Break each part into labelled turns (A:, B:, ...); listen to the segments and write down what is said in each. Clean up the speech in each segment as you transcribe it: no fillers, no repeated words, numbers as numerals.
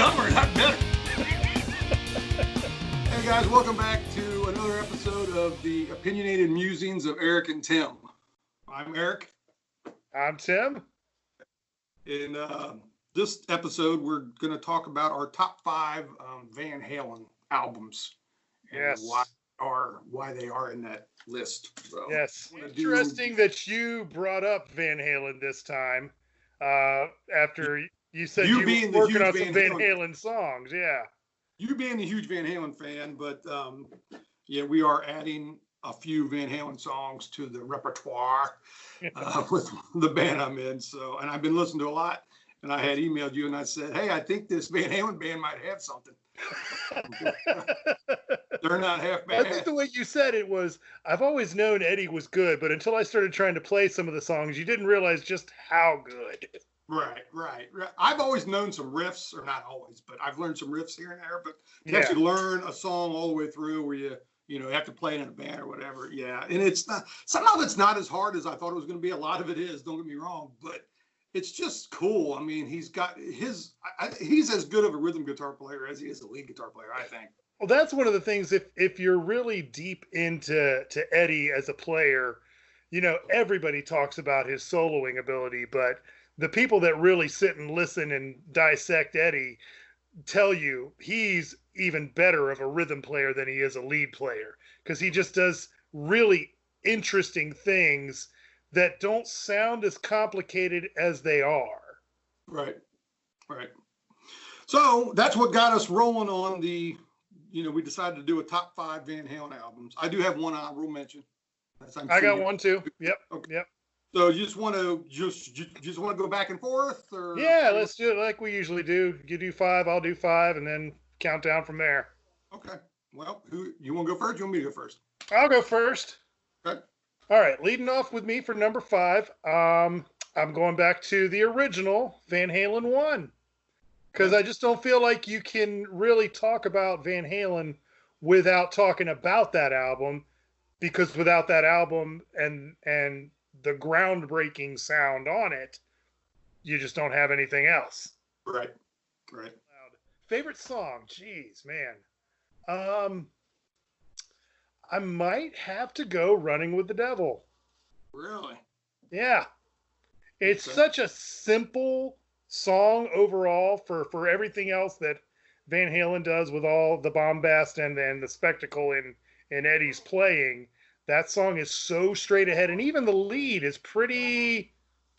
A: dumber, not better. Hey guys, welcome back to another episode of the Opinionated Musings of Eric and Tim. I'm Eric.
B: I'm Tim.
A: In this episode, we're going to talk about our top 5 Van Halen albums and why they are in that list. So,
B: yes, interesting that you brought up Van Halen this time. After you said you were working on some Van Halen songs, yeah.
A: You being a huge Van Halen fan, but yeah, we are adding a few Van Halen songs to the repertoire with the band I'm in. So, and I've been listening to a lot. And I had emailed you and I said, hey, I think this Van Halen band might have something. They're not half bad.
B: I think the way you said it was, I've always known Eddie was good, but until I started trying to play some of the songs, you didn't realize just how good.
A: Right. I've always known some riffs, or not always, but I've learned some riffs here and there. But to actually learn a song all the way through where you have to play it in a band or whatever. Yeah. And it's not, somehow it's not as hard as I thought it was going to be. A lot of it is, don't get me wrong, but it's just cool. I mean, he's as good of a rhythm guitar player as he is a lead guitar player, I think.
B: Well, that's one of the things, if you're really deep into Eddie as a player, everybody talks about his soloing ability, but the people that really sit and listen and dissect Eddie tell you he's even better of a rhythm player than he is a lead player, because he just does really interesting things that don't sound as complicated as they are. Right.
A: So that's what got us rolling on we decided to do a top 5 Van Halen albums. I do have one honorable mention.
B: I got one too. Yep.
A: Okay. Yep. So you just want to go back and forth, or?
B: Yeah, let's do it like we usually do. You do 5, I'll do 5, and then count down from there.
A: Okay. Well, you want to go first? You want me to go first?
B: I'll go first.
A: Okay.
B: All right, leading off with me for number 5, I'm going back to the original Van Halen 1, because I just don't feel like you can really talk about Van Halen without talking about that album, because without that album and the groundbreaking sound on it, you just don't have anything else.
A: Right.
B: Favorite song? Jeez, man. I might have to go Running with the Devil.
A: Really?
B: Yeah. It's such a simple song overall for everything else that Van Halen does with all the bombast and the spectacle in Eddie's playing. That song is so straight ahead, and even the lead is pretty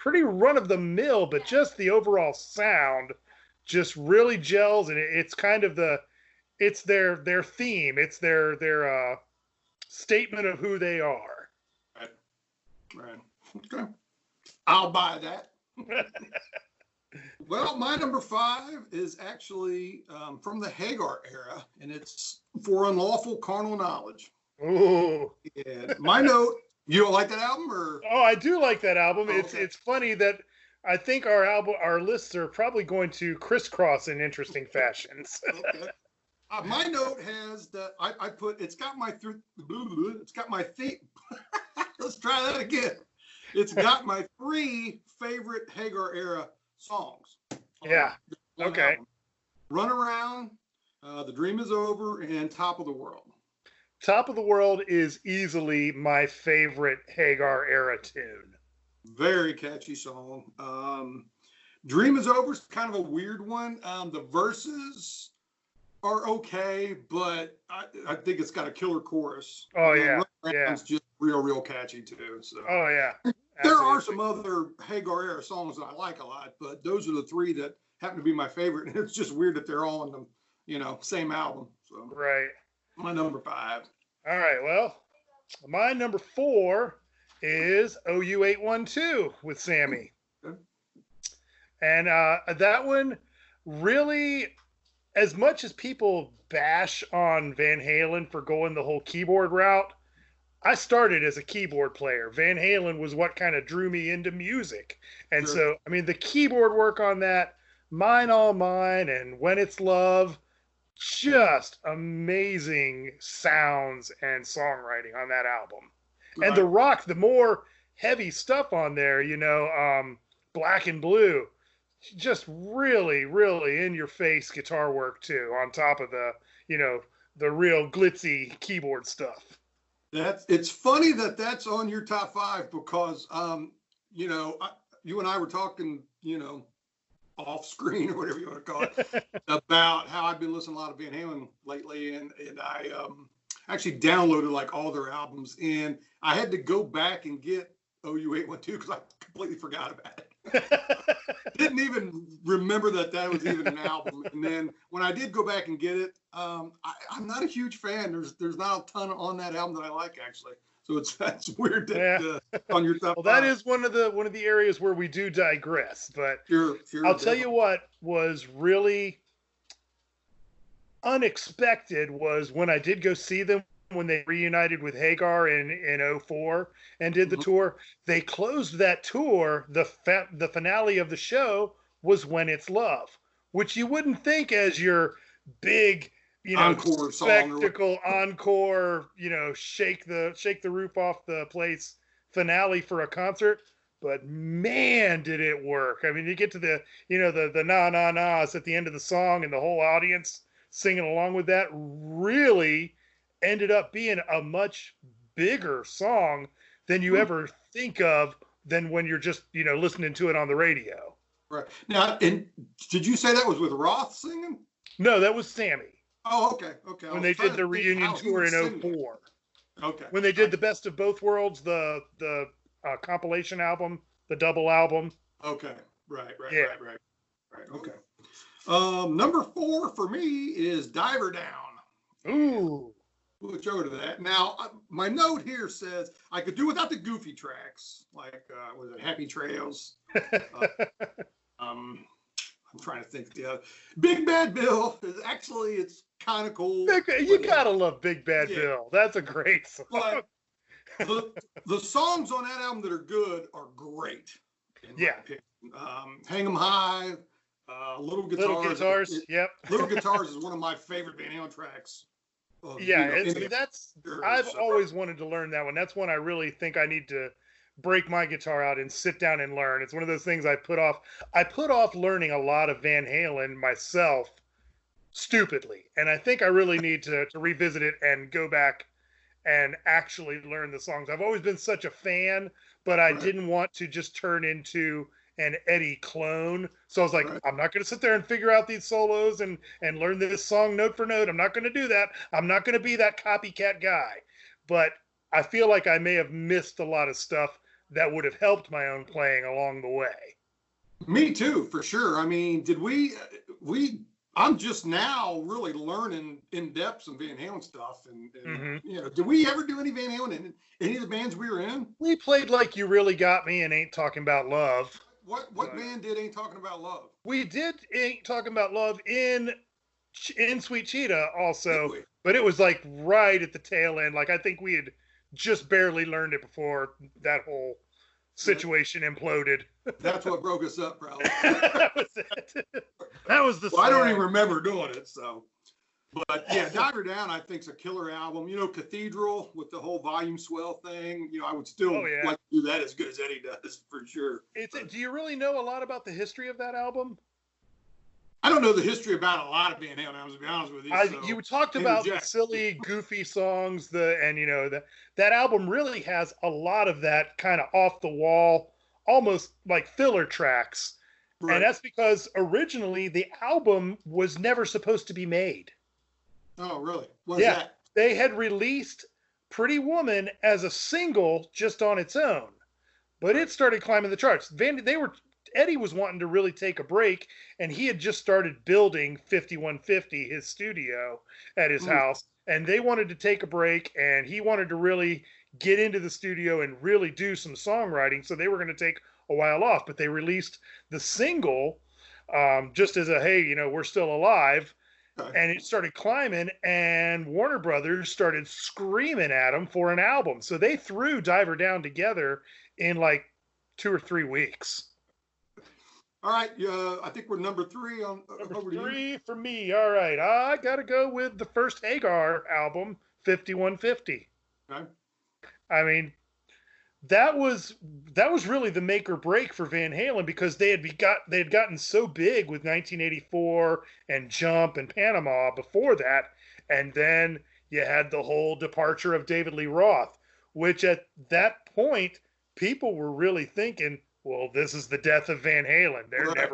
B: run-of-the-mill, but just the overall sound just really gels, and it's kind of it's their theme. It's their statement of who they are.
A: Right. Okay. I'll buy that. Well, my number 5 is actually from the Hagar era, and it's For Unlawful Carnal Knowledge.
B: Ooh.
A: Yeah. My note, you don't like that album, or?
B: Oh, I do like that album.
A: Oh, okay.
B: It's funny that I think our lists are probably going to crisscross in interesting fashions.
A: Okay. My note has that I put, it's got my theme. Let's try that again. It's got my 3 favorite Hagar era songs.
B: Yeah. Okay.
A: Album. Run Around, The Dream Is Over, and Top of the World.
B: Top of the World is easily my favorite Hagar era tune.
A: Very catchy song. Dream Is Over is kind of a weird one. The verses are okay, but I think it's got a killer chorus.
B: Oh, yeah.
A: It's just real catchy too. So.
B: Oh, yeah.
A: There are some other Hagar era songs that I like a lot, but those are the 3 that happen to be my favorite. And it's just weird that they're all in the same album. So.
B: Right.
A: My number 5.
B: All right. Well, my number 4 is OU812 with Sammy.
A: Okay.
B: And that one really, as much as people bash on Van Halen for going the whole keyboard route, I started as a keyboard player. Van Halen was what kind of drew me into music. And so, I mean, the keyboard work on that, Mine All Mine and When It's Love, just amazing sounds and songwriting on that album. Right. And the rock, the more heavy stuff on there, Black and Blue, just really, really in your face guitar work too, on top of the, you know, the real glitzy keyboard stuff.
A: It's funny that that's on your top five because you know, you and I were talking, you know, off screen or whatever you want to call it, about how I've been listening a lot of Van Halen lately, and I actually downloaded like all their albums, and I had to go back and get OU812 because I completely forgot about it. Didn't even remember that was even an album. And then when I did go back and get it, I'm not a huge fan. There's not a ton on that album that I like, actually. So that's weird that on your top.
B: Well, that is one of the areas where we do digress. But
A: sure,
B: I'll tell you what was really unexpected was when I did go see them when they reunited with Hagar in 04 and did the tour. They closed that tour. The finale of the show was When It's Love, which you wouldn't think as your big, you know,
A: encore
B: spectacle encore, you know, shake the roof off the place finale for a concert. But man, did it work. I mean, you get to the, you know, the na na na's at the end of the song, and the whole audience singing along with that really ended up being a much bigger song than you ever think of than when you're just, you know, listening to it on the radio.
A: Right. Now, and did you say that was with Roth singing?
B: No, that was Sammy.
A: Oh, okay.
B: When they did the reunion tour in 04.
A: Okay.
B: When they did the Best of Both Worlds, the compilation album, the double album.
A: Okay. Right. Okay. Number 4 for me is Diver Down.
B: Ooh.
A: We'll go to that. Now, my note here says I could do without the goofy tracks, like, was it Happy Trails? I'm trying to think of the other. Big Bad Bill is actually, it's kind of cool.
B: You gotta love Big Bad Bill. That's a great song.
A: But the songs on that album that are good are great. Hang 'em High, Little Guitars.
B: Little Guitars, yep.
A: Little Guitars is one of my favorite Van Halen tracks.
B: I've always wanted to learn that one. That's one I really think I need to break my guitar out and sit down and learn. It's one of those things I put off. I put off learning a lot of Van Halen myself stupidly. And I think I really need to revisit it and go back and actually learn the songs. I've always been such a fan, but I didn't want to just turn into an Eddie clone. So I was like, I'm not going to sit there and figure out these solos and learn this song note for note. I'm not going to do that. I'm not going to be that copycat guy. But I feel like I may have missed a lot of stuff that would have helped my own playing along the way.
A: Me too, for sure. I mean, I'm just now really learning in depth some Van Halen stuff. And you know, did we ever do any Van Halen in any of the bands we were in?
B: We played Like You Really Got Me and Ain't Talking About Love.
A: What band did Ain't Talking About Love?
B: We did Ain't Talking About Love in Sweet Cheetah also, but it was like right at the tail end. Like I think we had just barely learned it before that whole situation imploded.
A: That's what broke us up, probably.
B: That was it. That was the.
A: Well, I don't even remember doing it. So, but yeah, Diver Down I think is a killer album. You know, Cathedral with the whole volume swell thing. You know, I would still like to do that as good as Eddie does for sure.
B: Do you really know a lot about the history of that album?
A: I don't know the history about a lot of Van Halen albums, to be honest with you.
B: You talked about the silly, goofy songs, and you know that album really has a lot of that kind of off the wall, almost like filler tracks, and that's because originally the album was never supposed to be made.
A: Oh, really? What's that?
B: They had released Pretty Woman as a single just on its own, but it started climbing the charts. Eddie was wanting to really take a break, and he had just started building 5150, his studio at his house, and they wanted to take a break, and he wanted to really get into the studio and really do some songwriting, so they were going to take a while off, but they released the single just as a, hey, you know, we're still alive, and it started climbing, and Warner Brothers started screaming at them for an album, so they threw Diver Down together in like 2 or 3 weeks.
A: All right, I think we're number 3 on
B: number 3 for me. All right, I gotta go with the first Hagar album, 5150.
A: Okay.
B: I mean, that was really the make or break for Van Halen, because they had gotten so big with 1984 and Jump and Panama before that, and then you had the whole departure of David Lee Roth, which at that point people were really thinking, well, this is the death of Van Halen.
A: Right.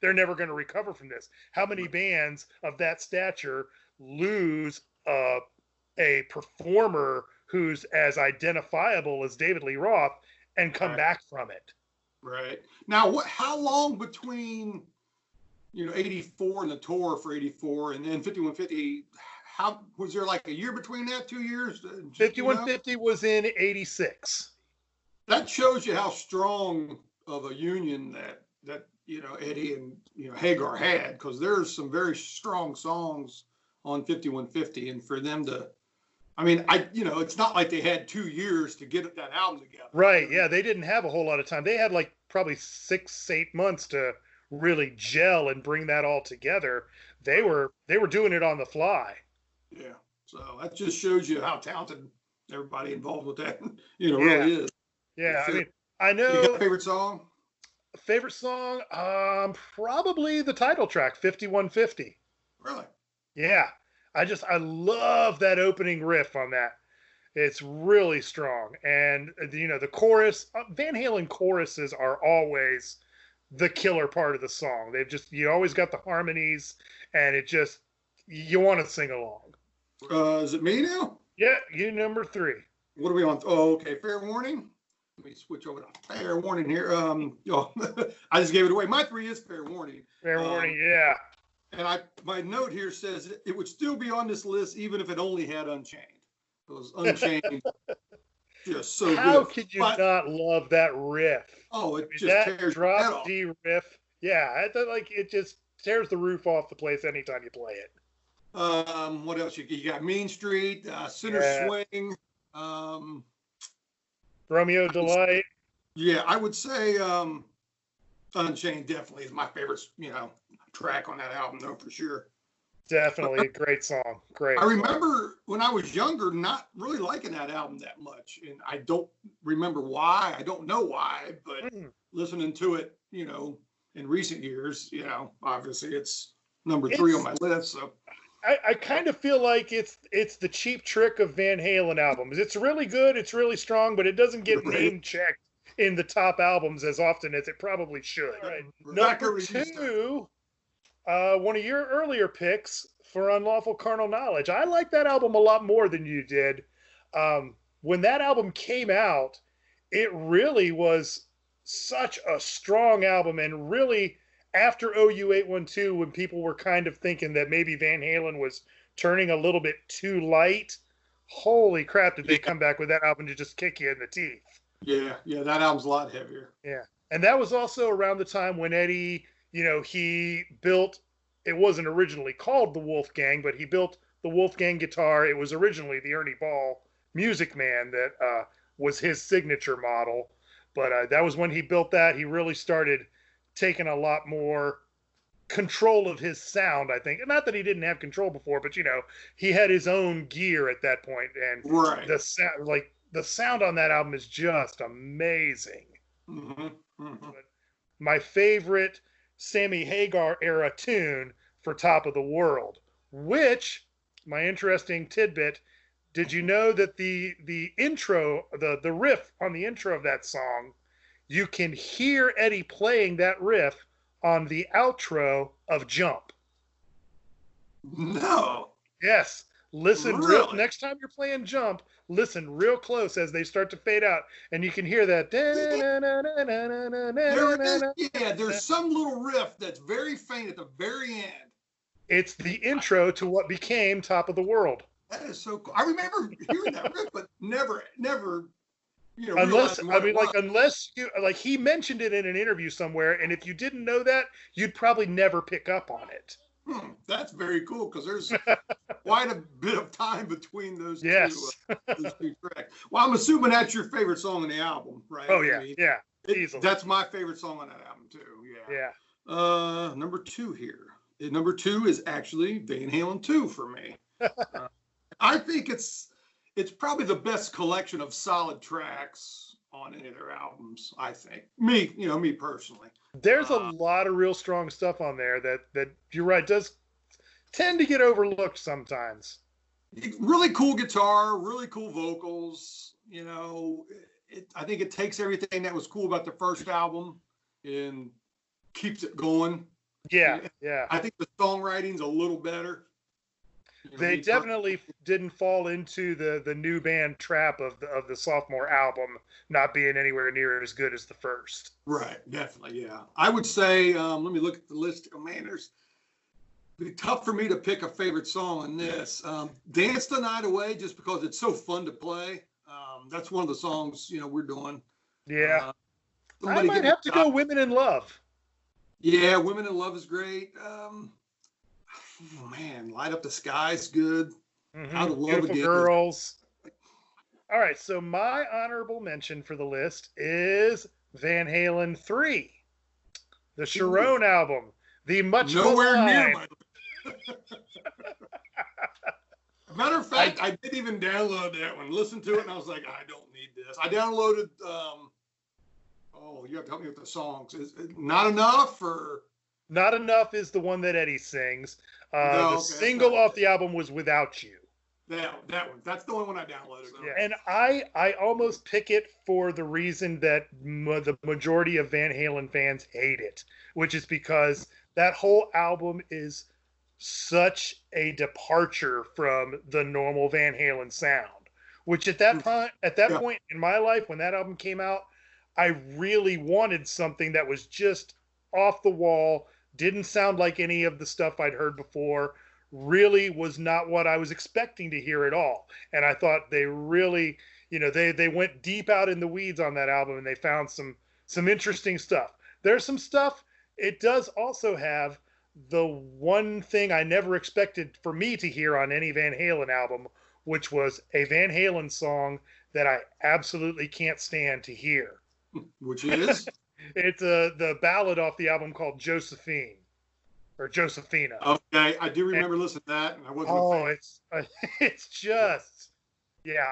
B: They're never gonna recover from this. How many bands of that stature lose a performer who's as identifiable as David Lee Roth and come
A: Right.
B: back from it?
A: Right. Now, how long between, 84 and the tour for 84 and then 5150, how was there like a year between that, 2 years?
B: 5150 was in 86.
A: That shows you how strong of a union that Eddie and Hagar had, because there's some very strong songs on 5150, and for them to, I mean, it's not like they had 2 years to get that album together.
B: Right. Yeah, they didn't have a whole lot of time. They had like probably 6-8 months to really gel and bring that all together. They were doing it on the fly.
A: Yeah. So that just shows you how talented everybody involved with that, really is.
B: Yeah.
A: So,
B: I mean, I know.
A: You got a favorite song?
B: Favorite song? Probably the title track, 5150.
A: Really?
B: Yeah. I love that opening riff on that. It's really strong. And, the chorus, Van Halen choruses are always the killer part of the song. You always got the harmonies, and you want to sing along.
A: Is it me now?
B: Yeah, you number 3.
A: What are we on? Oh, okay. Fair warning. Let me switch over to fair warning here. I just gave it away. My 3 is fair warning.
B: Fair warning, yeah.
A: And my note here says it would still be on this list even if it only had Unchained. Because Unchained just so
B: How
A: good.
B: could you not love that riff?
A: Oh, it just
B: that
A: tears
B: drop D riff. Yeah, it just tears the roof off the place anytime you play it.
A: What else? You got Mean Street, Center Swing,
B: Romeo Delight.
A: Yeah, I would say Unchained definitely is my favorite, track on that album, though, for sure.
B: Definitely a great song. Great.
A: I remember when I was younger not really liking that album that much, and I don't remember why. I don't know why, but listening to it, in recent years, obviously it's number 3 on my list. So
B: I kind of feel like it's the cheap trick of Van Halen albums. It's really good, it's really strong, but it doesn't get name checked in the top albums as often as it probably should. Right. Number 2, one of your earlier picks for Unlawful Carnal Knowledge. I like that album a lot more than you did. When that album came out, it really was such a strong album, and really after OU812, when people were kind of thinking that maybe Van Halen was turning a little bit too light, holy crap, did they come back with that album to just kick you in the teeth.
A: Yeah, that album's a lot heavier.
B: Yeah, and that was also around the time when Eddie, he built, it wasn't originally called the Wolfgang, but he built the Wolfgang guitar. It was originally the Ernie Ball Music Man that was his signature model. But that was when he built that. He really started taking a lot more control of his sound, I think. And not that he didn't have control before, but, he had his own gear at that point. And the sound on that album is just amazing.
A: Mm-hmm. Mm-hmm.
B: My favorite Sammy Hagar era tune for Top of the World, which, my interesting tidbit, did you know that the intro, the riff on the intro of that song, you can hear Eddie playing that riff on the outro of Jump?
A: No.
B: Yes. Listen,
A: really?
B: Next time you're playing Jump, listen real close as they start to fade out, and you can hear that.
A: There's some little riff that's very faint at the very end.
B: It's the intro to what became Top of the World.
A: That is so cool. I remember hearing that riff, but never,
B: unless you, like, he mentioned it in an interview somewhere, and if you didn't know that, you'd probably never pick up on it.
A: That's very cool, because there's quite a bit of time between those two tracks. Well, I'm assuming that's your favorite song on the album, right?
B: Oh yeah, easily.
A: That's my favorite song on that album too. Yeah. Number 2 here. Number 2 is actually Van Halen 2 for me. I think it's probably the best collection of solid tracks on any of their albums. I think me personally.
B: There's a lot of real strong stuff on there that you're right, does tend to get overlooked sometimes.
A: Really cool guitar, really cool vocals. I think it takes everything that was cool about the first album and keeps it going.
B: Yeah.
A: I think the songwriting's a little better.
B: They definitely didn't fall into the new band trap of the sophomore album not being anywhere near as good as the first.
A: Right, definitely, yeah. I would say, let me look at the list. Oh man, it'd be tough for me to pick a favorite song on this. Dance the Night Away, just because it's so fun to play. That's one of the songs we're doing.
B: Yeah, I might have to go Women in Love.
A: Yeah, Women in Love is great. Oh man, Light Up the Sky is good.
B: How to Love Beautiful Again. Girls. All right, so my honorable mention for the list is Van Halen 3, the Sharon album, the much
A: nowhere near my. Matter of fact, I didn't even download that one. Listened to it, and I was like, I don't need this. I downloaded. You have to help me with the songs. Is it Not Enough or?
B: Not Enough is the one that Eddie sings. The single off the album was Without You.
A: That one. That's the one I downloaded.
B: Yeah, and I almost pick it for the reason that the majority of Van Halen fans hate it, which is because that whole album is such a departure from the normal Van Halen sound. Which at that point in my life, when that album came out, I really wanted something that was just off the wall, didn't sound like any of the stuff I'd heard before, really was not what I was expecting to hear at all. And I thought they really, they went deep out in the weeds on that album, and they found some interesting stuff. There's some stuff. It does also have the one thing I never expected for me to hear on any Van Halen album, which was a Van Halen song that I absolutely can't stand to hear.
A: Which is?
B: It's the ballad off the album called Josephine or Josephina.
A: Okay, I do remember listening to that, and I wasn't a fan.
B: It's just,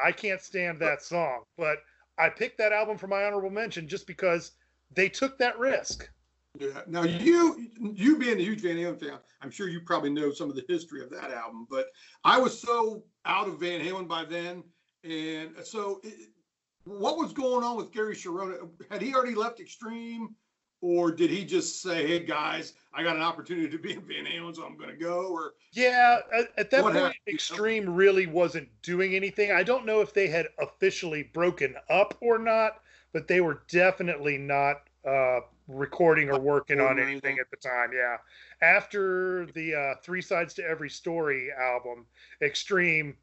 B: I can't stand that song. But I picked that album for my honorable mention just because they took that risk.
A: Yeah. Now you being a huge Van Halen fan, I'm sure you probably know some of the history of that album. But I was so out of Van Halen by then, and so. What was going on with Gary Cherone? Had he already left Extreme, or did he just say, "Hey guys, I got an opportunity to be in Van Halen, so I'm going to go"? Or
B: at that point, Extreme really wasn't doing anything. I don't know if they had officially broken up or not, but they were definitely not recording or working on anything at the time. Yeah, after the Three Sides to Every Story album, Extreme,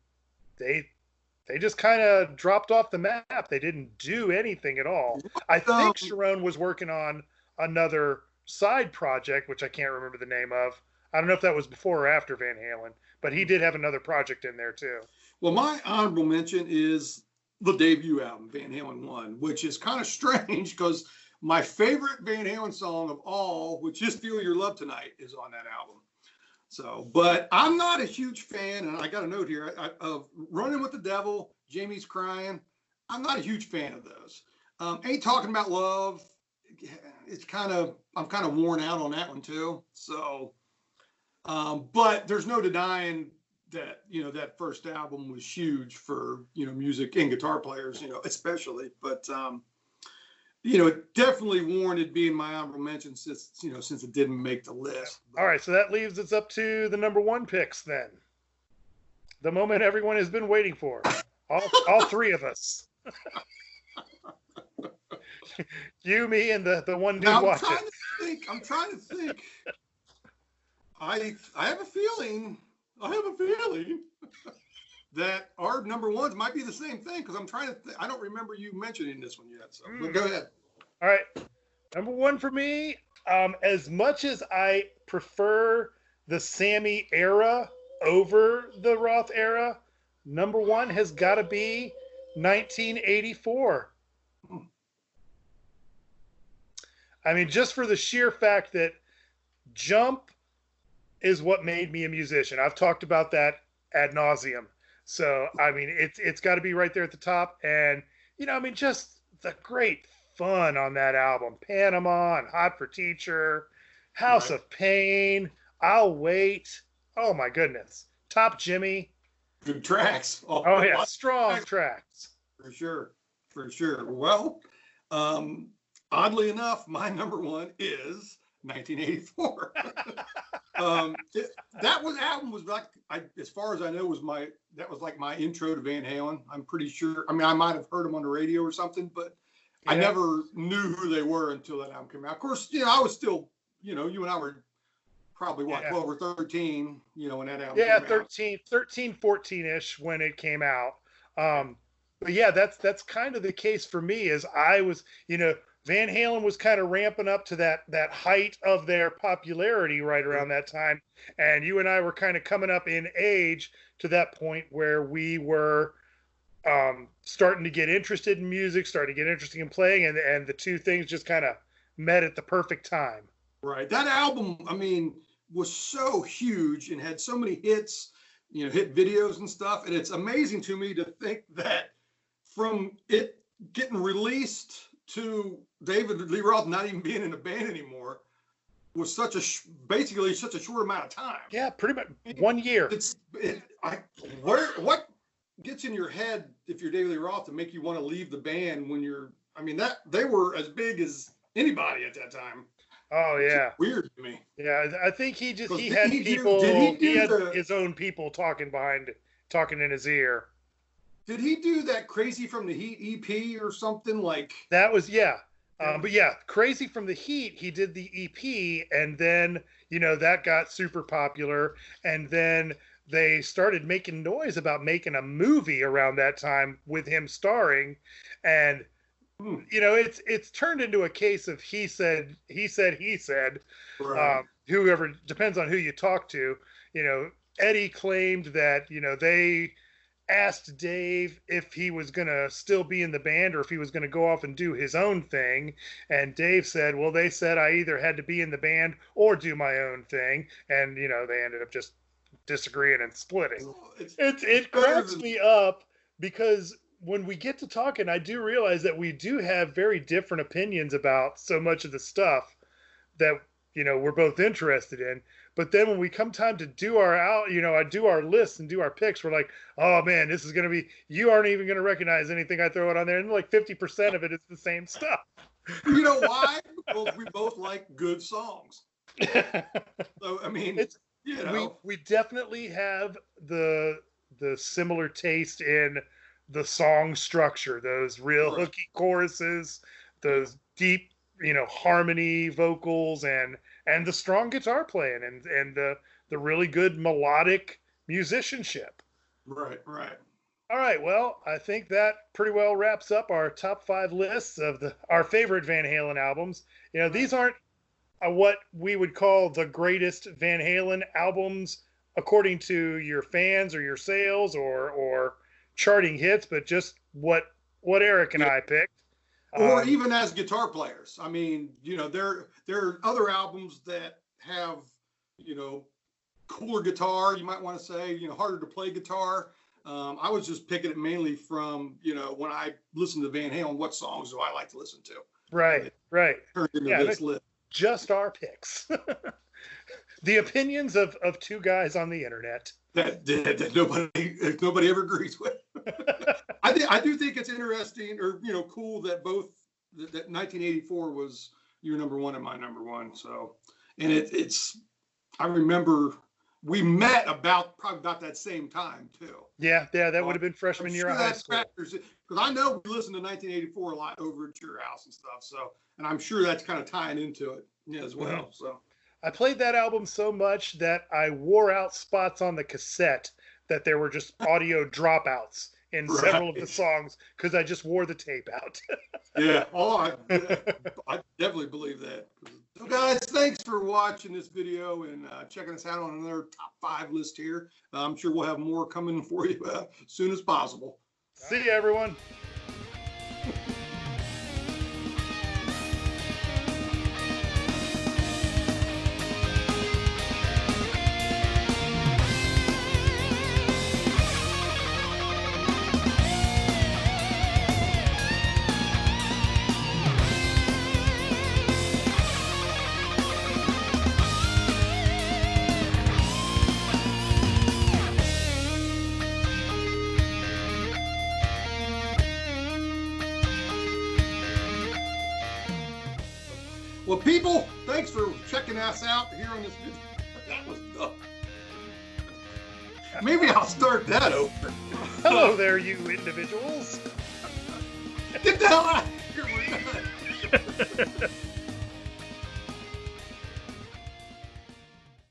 B: they just kind of dropped off the map. They didn't do anything at all. I think Cherone was working on another side project, which I can't remember the name of. I don't know if that was before or after Van Halen, but he did have another project in there too.
A: Well, my honorable mention is the debut album, Van Halen 1, which is kind of strange because my favorite Van Halen song of all, which is Feel Your Love Tonight, is on that album. So, but I'm not a huge fan, and I got a note here of Running with the Devil, Jamie's Crying. I'm not a huge fan of those. Ain't Talking About Love. I'm kind of worn out on that one too. So, but there's no denying that that first album was huge for music and guitar players, especially. But it definitely warranted being my honorable mention since it didn't make the list. But.
B: All right, so that leaves us up to the number one picks then. The moment everyone has been waiting for. All three of us. You, me, and the one dude watching.
A: I'm trying to think. I have a feeling that our number ones might be the same thing because I'm trying to think. I don't remember you mentioning this one yet. So but go ahead.
B: All right. Number one for me, as much as I prefer the Sammy era over the Roth era, number one has got to be 1984. I mean, just for the sheer fact that Jump is what made me a musician. I've talked about that ad nauseum. So, I mean, it's got to be right there at the top. And, just the great fun on that album. Panama and Hot for Teacher, House
A: Right.
B: of Pain, I'll Wait. Oh my goodness. Top Jimmy.
A: Good tracks.
B: Oh yeah,
A: Lots of
B: strong tracks.
A: For sure. For sure. Well, oddly enough, my number one is 1984. That album was like, as far as I know, that was like my intro to Van Halen. I'm pretty sure. I mean, I might have heard them on the radio or something, but
B: Yeah.
A: I never knew who they were until that album came out. Of course, I was still, you and I were probably what, 12 or 13, when that album came out.
B: 13, 14-ish when it came out. But yeah, that's kind of the case for me. As I was, Van Halen was kind of ramping up to that height of their popularity right around that time, and you and I were kind of coming up in age to that point where we were starting to get interested in music, starting to get interested in playing, and the two things just kind of met at the perfect time.
A: Right. That album, I mean, was so huge and had so many hits, hit videos and stuff, and it's amazing to me to think that from it getting released to David Lee Roth not even being in the band anymore was basically such a short amount of time.
B: Yeah, pretty much 1 year.
A: What gets in your head if you're David Lee Roth to make you want to leave the band when they were as big as anybody at that time.
B: Oh yeah,
A: weird to me.
B: Yeah, I think he had his own people talking in his ear.
A: Did he do that Crazy from the Heat EP or something like
B: that? Was but yeah, Crazy from the Heat. He did the EP, and then that got super popular, and then they started making noise about making a movie around that time with him starring, and it's turned into a case of he said.
A: Right.
B: Whoever, depends on who you talk to. Eddie claimed that they asked Dave if he was going to still be in the band or if he was going to go off and do his own thing. And Dave said, well, they said I either had to be in the band or do my own thing. And, they ended up just disagreeing and splitting. It cracks me up because when we get to talking, I do realize that we do have very different opinions about so much of the stuff that, we're both interested in. But then when we come time to do I do our lists and do our picks, we're like, oh man, this is going to be, you aren't even going to recognize anything I throw it on there. And like 50% of it is the same stuff.
A: You know why? Because we both like good songs. So, I mean,
B: we definitely have the similar taste in the song structure, those real hooky choruses, those deep, harmony vocals, and the strong guitar playing, and the really good melodic musicianship.
A: Right.
B: All right, well, I think that pretty well wraps up our top 5 lists of our favorite Van Halen albums. These aren't what we would call the greatest Van Halen albums according to your fans or your sales or charting hits, but just what Eric and I picked.
A: Or even as guitar players. I mean, there are other albums that have, cooler guitar, you might want to say, harder to play guitar. I was just picking it mainly from, when I listen to Van Halen, what songs do I like to listen to?
B: Right.
A: Turned into this list.
B: Just our picks. The opinions of two guys on the internet.
A: That nobody ever agrees with. I do think it's interesting or cool that that 1984 was your number one and my number one. So, and it's I remember we met probably about that same time too.
B: Yeah, that would have been freshman year of high school.
A: Because I know we listened to 1984 a lot over at your house and stuff. So, and I'm sure that's kind of tying into it as well. Mm-hmm. So.
B: I played that album so much that I wore out spots on the cassette that there were just audio dropouts in several of the songs because I just wore the tape out.
A: Yeah. Oh, I definitely believe that. So guys, thanks for watching this video and checking us out on another top 5 list here. I'm sure we'll have more coming for you as soon as possible.
B: See you, everyone.
A: Well, people, thanks for checking us out here on this video. That was dumb. Maybe I'll start that over.
B: Hello there, you individuals.
A: Get the hell out of here. We're done.